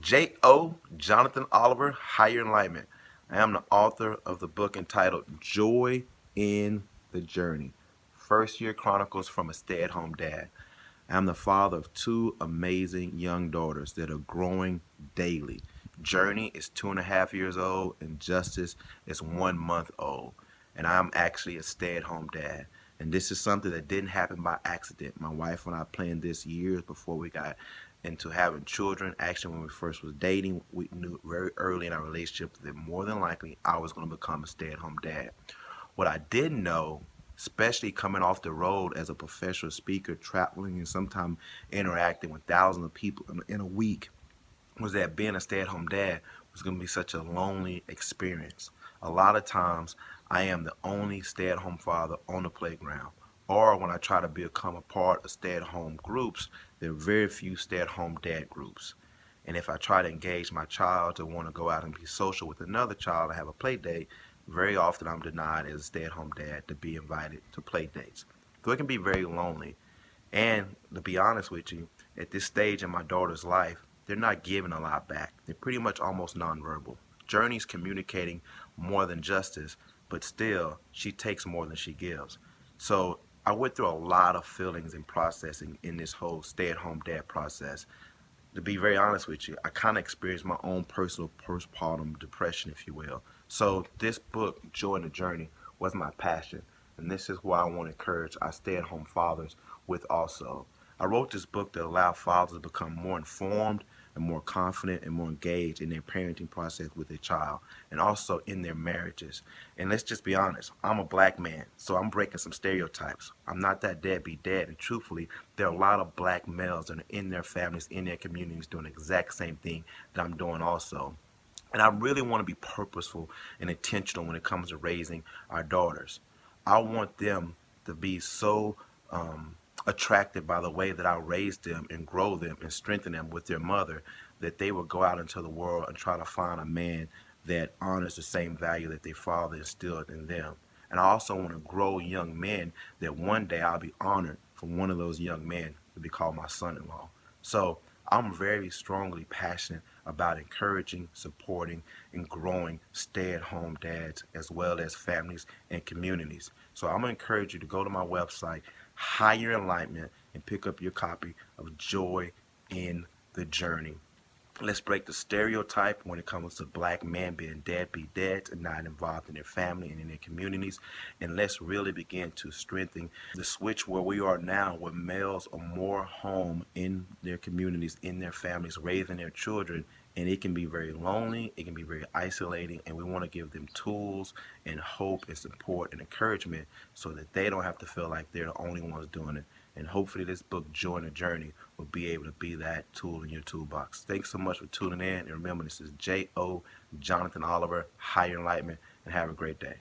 J.O. Jonathan Oliver, Higher Enlightenment. I am the author of the book entitled Joy in the Journey. First Year Chronicles from a Stay-at-Home Dad. I am the father of two amazing young daughters that are growing daily. Journey is 2.5 years old and Justice is 1 month old. And I'm actually a stay-at-home dad. And this is something that didn't happen by accident. My wife and I planned this years before we got into having children. Actually, when we first was dating, we knew very early in our relationship that more than likely I was going to become a stay-at-home dad. What I didn't know, especially coming off the road as a professional speaker, traveling and sometimes interacting with thousands of people in a week, was that being a stay-at-home dad was going to be such a lonely experience. A lot of times, I am the only stay-at-home father on the playground. Or when I try to become a part of stay-at-home groups, there are very few stay-at-home dad groups. And if I try to engage my child to want to go out and be social with another child and have a play date, very often I'm denied as a stay-at-home dad to be invited to play dates. So it can be very lonely. And to be honest with you, at this stage in my daughter's life, they're not giving a lot back. They're pretty much almost nonverbal. Journey's communicating more than Justice, but still, she takes more than she gives. So I went through a lot of feelings and processing in this whole stay-at-home dad process. To be very honest with you, I kind of experienced my own personal postpartum depression, if you will. So this book, Joy in the Journey, was my passion. And this is why I want to encourage our stay-at-home fathers with also. I wrote this book to allow fathers to become more informed and more confident and more engaged in their parenting process with their child and also in their marriages. And let's just be honest, I'm a black man, so I'm breaking some stereotypes. I'm not that deadbeat dad, and truthfully, there are a lot of black males that are in their families, in their communities, doing the exact same thing that I'm doing also. And I really want to be purposeful and intentional when it comes to raising our daughters. I want them to be so attracted by the way that I raise them and grow them and strengthen them with their mother that they will go out into the world and try to find a man that honors the same value that their father instilled in them. And I also want to grow young men that one day I'll be honored for one of those young men to be called my son-in-law. So I'm very strongly passionate about encouraging, supporting, and growing stay-at-home dads as well as families and communities. So I'm going to encourage you to go to my website, Higher Enlightenment, and pick up your copy of Joy in the Journey. Let's break the stereotype when it comes to black men being deadbeat dads and not involved in their family and in their communities. And let's really begin to strengthen the switch where we are now, where males are more home in their communities, in their families, raising their children. And it can be very lonely, it can be very isolating, and we want to give them tools and hope and support and encouragement so that they don't have to feel like they're the only ones doing it. And hopefully this book, Joy in the Journey, will be able to be that tool in your toolbox. Thanks so much for tuning in. And remember, this is J.O. Jonathan Oliver, Higher Enlightenment, and have a great day.